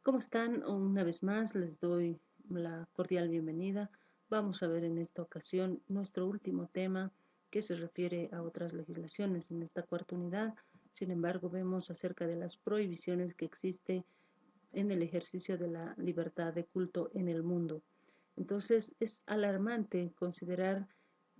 ¿Cómo están? Una vez más les doy la cordial bienvenida. Vamos a ver en esta ocasión nuestro último tema que se refiere a otras legislaciones. En esta cuarta unidad, sin embargo, vemos acerca de las prohibiciones que existe en el ejercicio de la libertad de culto en el mundo. Entonces, es alarmante considerar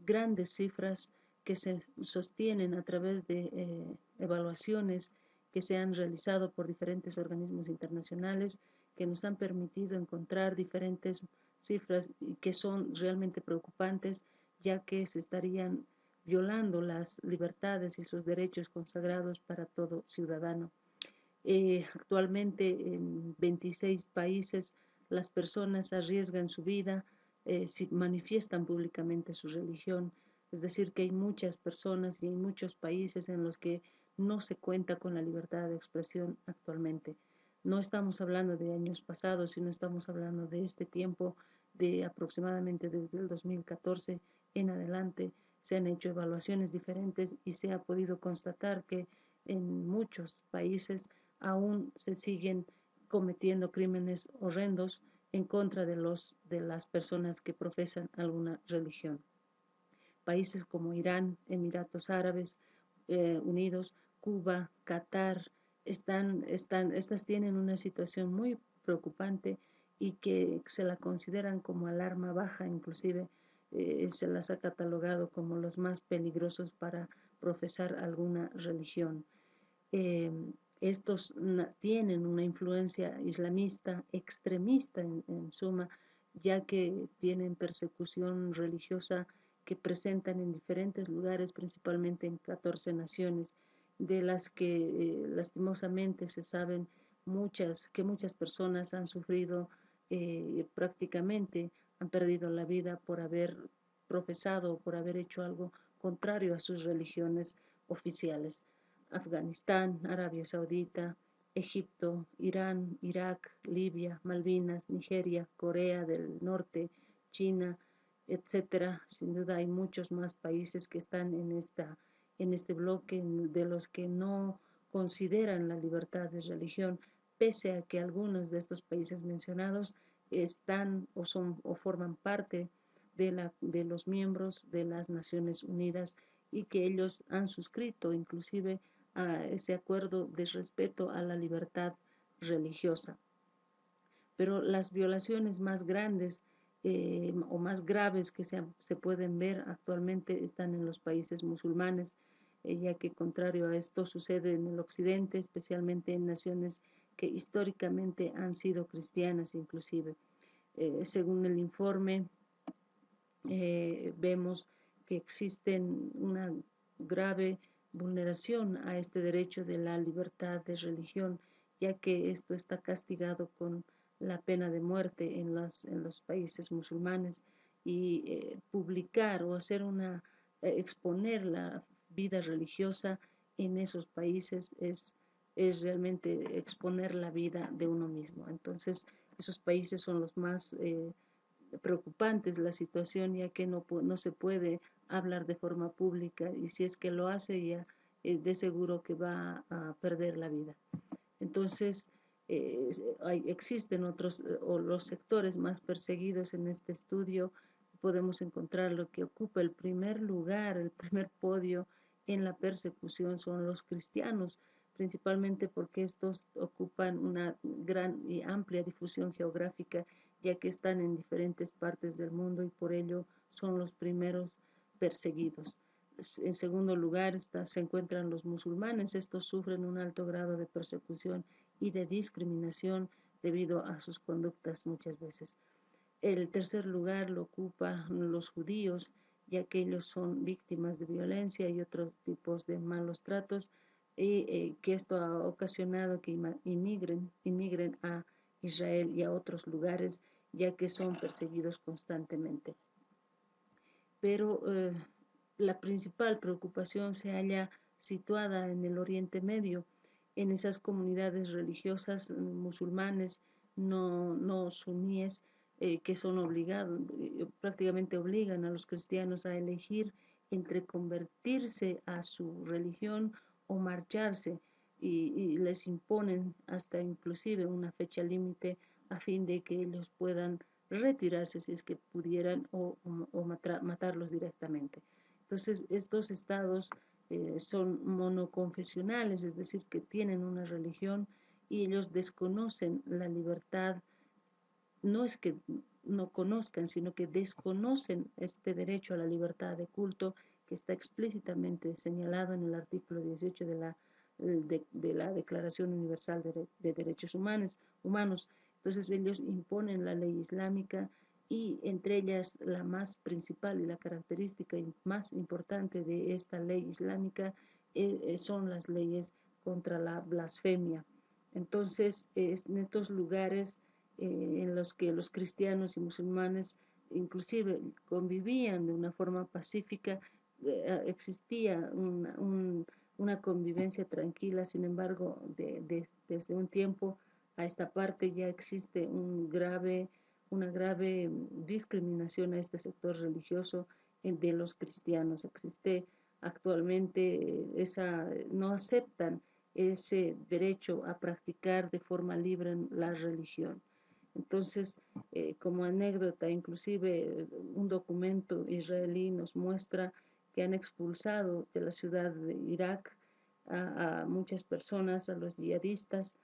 grandes cifras que se sostienen a través de evaluaciones que se han realizado por diferentes organismos internacionales que nos han permitido encontrar diferentes cifras que son realmente preocupantes, ya que se estarían violando las libertades y sus derechos consagrados para todo ciudadano. Actualmente en 26 países las personas arriesgan su vida si manifiestan públicamente su religión. Es decir, que hay muchas personas y hay muchos países en los que no se cuenta con la libertad de expresión actualmente. No estamos hablando de años pasados, sino estamos hablando de este tiempo de aproximadamente desde el 2014 en adelante. Se han hecho evaluaciones diferentes y se ha podido constatar que en muchos países aún se siguen cometiendo crímenes horrendos en contra de las personas que profesan alguna religión. Países como Irán, Emiratos Árabes Unidos, Cuba, Qatar, estas tienen una situación muy preocupante y que se la consideran como alarma baja, inclusive se las ha catalogado como los más peligrosos para profesar alguna religión. eh, Estos tienen una influencia islamista extremista en suma, ya que tienen persecución religiosa que presentan en diferentes lugares, principalmente en 14 naciones, de las que lastimosamente se saben que muchas personas han sufrido prácticamente, han perdido la vida por haber profesado o por haber hecho algo contrario a sus religiones oficiales. Afganistán, Arabia Saudita, Egipto, Irán, Irak, Libia, Malvinas, Nigeria, Corea del Norte, China, etcétera. Sin duda hay muchos más países que están en este bloque de los que no consideran la libertad de religión, pese a que algunos de estos países mencionados están o forman parte de los miembros de las Naciones Unidas y que ellos han suscrito inclusive a ese acuerdo de respeto a la libertad religiosa. Pero las violaciones más grandes o más graves que se pueden ver actualmente están en los países musulmanes, ya que contrario a esto sucede en el occidente, especialmente en naciones que históricamente han sido cristianas inclusive. Según el informe, vemos que existen una grave vulneración a este derecho de la libertad de religión, ya que esto está castigado con la pena de muerte en los países musulmanes y publicar o exponer la vida religiosa en esos países es realmente exponer la vida de uno mismo. Entonces, esos países son los más preocupantes la situación, ya que no se puede hablar de forma pública y si es que lo hace ya de seguro que va a perder la vida. Entonces, existen otros o los sectores más perseguidos en este estudio. Podemos encontrar lo que ocupa el primer lugar, el primer podio en la persecución son los cristianos, principalmente porque estos ocupan una gran y amplia difusión geográfica, ya que están en diferentes partes del mundo y por ello son los primeros perseguidos. En segundo lugar se encuentran los musulmanes. Estos sufren un alto grado de persecución y de discriminación debido a sus conductas muchas veces. El tercer lugar lo ocupan los judíos, ya que ellos son víctimas de violencia y otros tipos de malos tratos, y que esto ha ocasionado que inmigren a Israel y a otros lugares, ya que son perseguidos constantemente. Pero la principal preocupación se halla situada en el Oriente Medio, en esas comunidades religiosas musulmanes no suníes que son obligados, prácticamente obligan a los cristianos a elegir entre convertirse a su religión o marcharse. y les imponen hasta inclusive una fecha límite a fin de que ellos puedan retirarse si es que pudieran o matarlos directamente. Entonces, estos estados son monoconfesionales, es decir, que tienen una religión y ellos desconocen la libertad. No es que no conozcan, sino que desconocen este derecho a la libertad de culto que está explícitamente señalado en el artículo 18 de la Declaración Universal de Derechos Humanos. Entonces ellos imponen la ley islámica y entre ellas la más principal y la característica más importante de esta ley islámica son las leyes contra la blasfemia. Entonces, en estos lugares en los que los cristianos y musulmanes inclusive convivían de una forma pacífica, existía una convivencia tranquila. Sin embargo, desde un tiempo a esta parte ya existe una grave discriminación a este sector religioso de los cristianos. Existe actualmente no aceptan ese derecho a practicar de forma libre la religión. Entonces, como anécdota, inclusive un documento israelí nos muestra que han expulsado de la ciudad de Irak a muchas personas, a los yihadistas,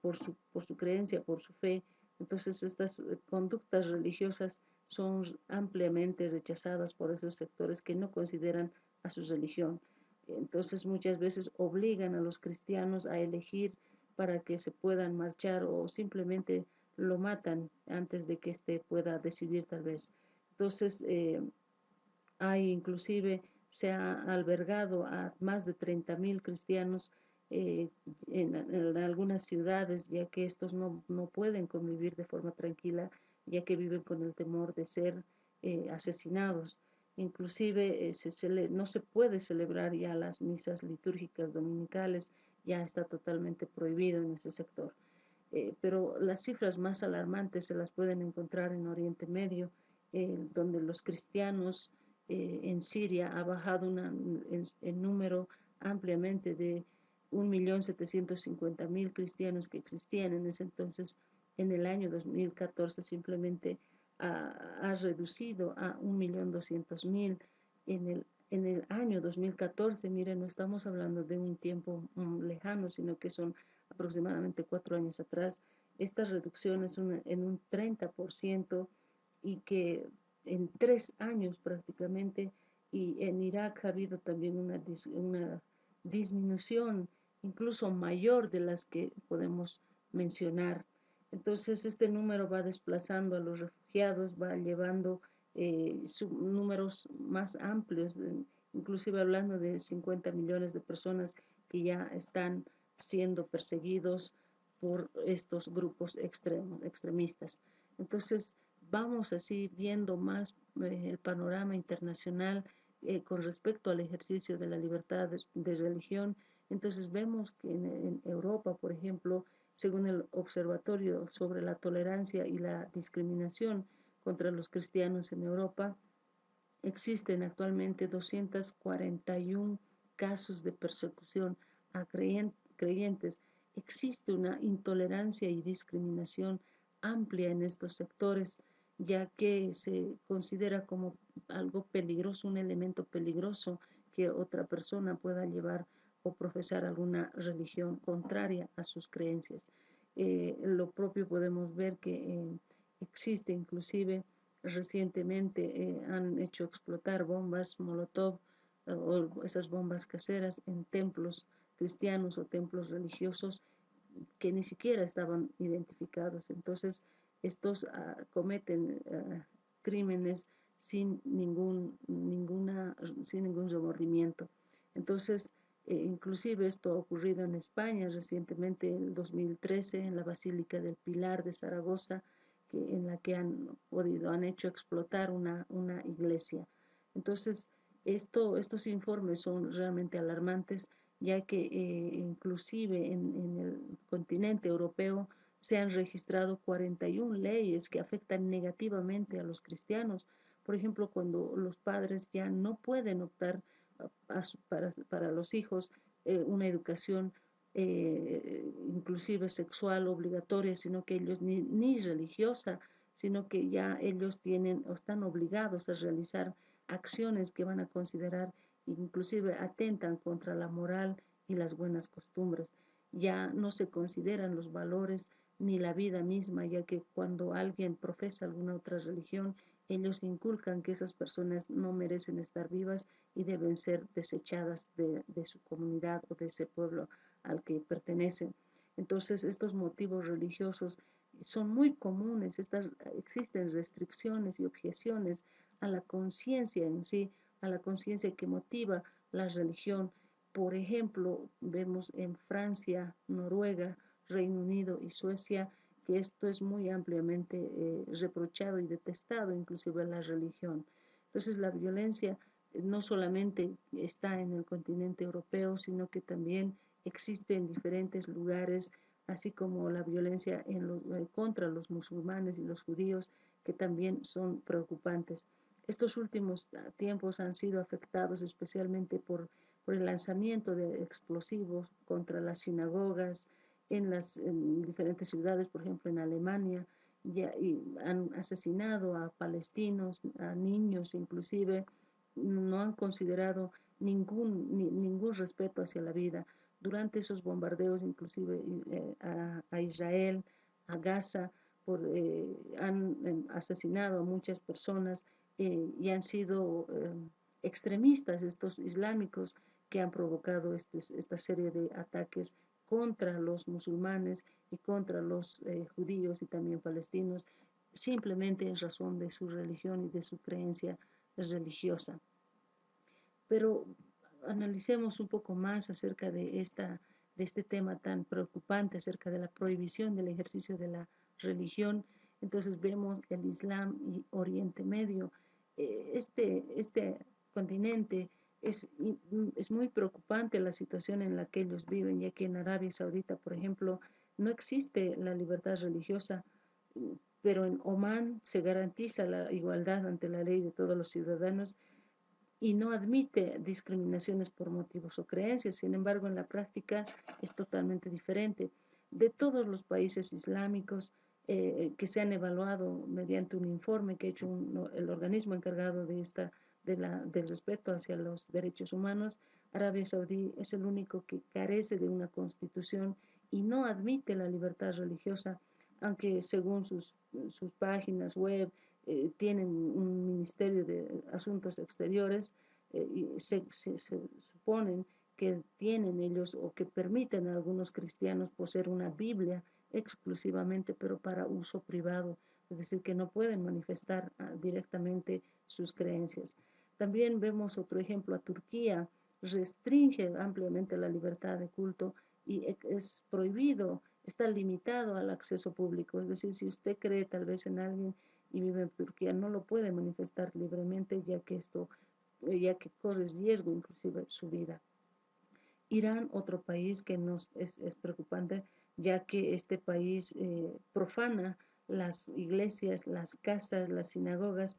por su creencia, por su fe. Entonces, estas conductas religiosas son ampliamente rechazadas por esos sectores que no consideran a su religión. Entonces, muchas veces obligan a los cristianos a elegir para que se puedan marchar o simplemente lo matan antes de que éste pueda decidir tal vez. Entonces, hay inclusive, se ha albergado a más de 30.000 cristianos en algunas ciudades, ya que estos no pueden convivir de forma tranquila, ya que viven con el temor de ser asesinados. Inclusive no se puede celebrar ya las misas litúrgicas dominicales, ya está totalmente prohibido en ese sector. Pero las cifras más alarmantes se las pueden encontrar en Oriente Medio, donde los cristianos en Siria ha bajado en número ampliamente de 1.750.000 cristianos que existían en ese entonces. En el año 2014 simplemente ha reducido a 1.200.000. En el año 2014, miren, no estamos hablando de un tiempo lejano, sino que son aproximadamente 4 años atrás, esta reducción es en un 30% y que en 3 años prácticamente, y en Irak ha habido también una disminución incluso mayor de las que podemos mencionar. Entonces este número va desplazando a los refugiados, va llevando números más amplios, inclusive hablando de 50 millones de personas que ya están siendo perseguidos por estos grupos extremistas. Entonces, vamos así viendo más el panorama internacional con respecto al ejercicio de la libertad de religión. Entonces, vemos que en Europa, por ejemplo, según el Observatorio sobre la Tolerancia y la Discriminación contra los Cristianos en Europa, existen actualmente 241 casos de persecución a creyentes. Existe una intolerancia y discriminación amplia en estos sectores, ya que se considera como algo peligroso, un elemento peligroso que otra persona pueda llevar o profesar alguna religión contraria a sus creencias. Lo propio podemos ver que existe inclusive recientemente han hecho explotar bombas Molotov o esas bombas caseras en templos cristianos o templos religiosos que ni siquiera estaban identificados. Entonces, estos cometen crímenes sin ningún remordimiento. Entonces, inclusive esto ha ocurrido en España recientemente, en el 2013, en la Basílica del Pilar de Zaragoza, en la que han hecho explotar una iglesia. Entonces, estos informes son realmente alarmantes, ya que inclusive en el continente europeo se han registrado 41 leyes que afectan negativamente a los cristianos. Por ejemplo, cuando los padres ya no pueden optar para los hijos una educación inclusive sexual obligatoria, sino que ellos ni religiosa, sino que ya ellos tienen o están obligados a realizar acciones que van a considerar inclusive atentan contra la moral y las buenas costumbres. Ya no se consideran los valores ni la vida misma, ya que cuando alguien profesa alguna otra religión, ellos inculcan que esas personas no merecen estar vivas y deben ser desechadas de su comunidad o de ese pueblo al que pertenecen. Entonces, estos motivos religiosos son muy comunes, existen restricciones y objeciones a la conciencia en sí, a la conciencia que motiva la religión. Por ejemplo, vemos en Francia, Noruega, Reino Unido y Suecia que esto es muy ampliamente reprochado y detestado, inclusive la religión. Entonces, la violencia no solamente está en el continente europeo, sino que también existe en diferentes lugares, así como la violencia contra los musulmanes y los judíos, que también son preocupantes. Estos últimos tiempos han sido afectados especialmente por el lanzamiento de explosivos contra las sinagogas en diferentes ciudades, por ejemplo en Alemania, y han asesinado a palestinos, a niños inclusive, no han considerado ningún respeto hacia la vida. Durante esos bombardeos, inclusive a Israel, a Gaza, han asesinado a muchas personas y han sido extremistas estos islámicos que han provocado esta serie de ataques contra los musulmanes y contra los judíos y también palestinos, simplemente en razón de su religión y de su creencia religiosa. Pero analicemos un poco más acerca de este tema tan preocupante, acerca de la prohibición del ejercicio de la religión. Entonces vemos el Islam y Oriente Medio. Este continente es muy preocupante la situación en la que ellos viven, ya que en Arabia Saudita, por ejemplo, no existe la libertad religiosa, pero en Omán se garantiza la igualdad ante la ley de todos los ciudadanos y no admite discriminaciones por motivos o creencias. Sin embargo, en la práctica es totalmente diferente. De todos los países islámicos que se han evaluado mediante un informe que ha hecho el organismo encargado del respeto hacia los derechos humanos, Arabia Saudí es el único que carece de una constitución y no admite la libertad religiosa, aunque según sus páginas web tienen un ministerio de asuntos exteriores y se suponen que tienen ellos o que permiten a algunos cristianos poseer una Biblia exclusivamente, pero para uso privado, es decir, que no pueden manifestar directamente sus creencias. También vemos otro ejemplo a Turquía, restringe ampliamente la libertad de culto y es prohibido, está limitado al acceso público, es decir, si usted cree tal vez en alguien y vive en Turquía, no lo puede manifestar libremente, ya que corre riesgo inclusive su vida. Irán, otro país que es preocupante, ya que este país profana las iglesias, las casas, las sinagogas,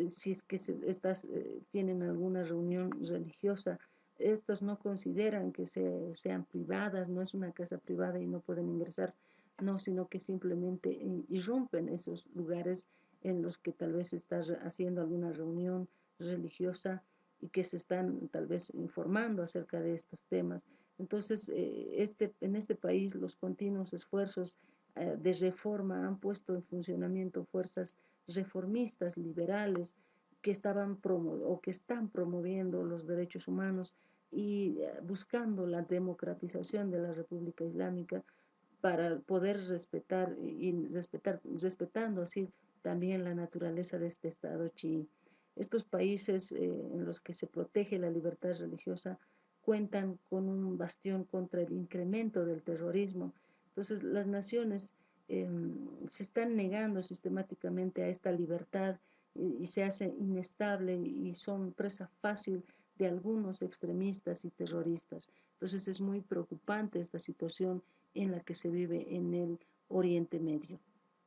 si es que estas tienen alguna reunión religiosa. Estos no consideran que sean privadas, no es una casa privada y no pueden ingresar, no, sino que simplemente irrumpen esos lugares en los que tal vez está haciendo alguna reunión religiosa y que se están tal vez informando acerca de estos temas. Entonces, en este país los continuos esfuerzos de reforma han puesto en funcionamiento fuerzas reformistas, liberales, que que están promoviendo los derechos humanos y buscando la democratización de la República Islámica para poder respetando así también la naturaleza de este Estado chií. Estos países en los que se protege la libertad religiosa cuentan con un bastión contra el incremento del terrorismo. Entonces, las naciones se están negando sistemáticamente a esta libertad y se hace inestable y son presa fácil de algunos extremistas y terroristas. Entonces, es muy preocupante esta situación en la que se vive en el Oriente Medio.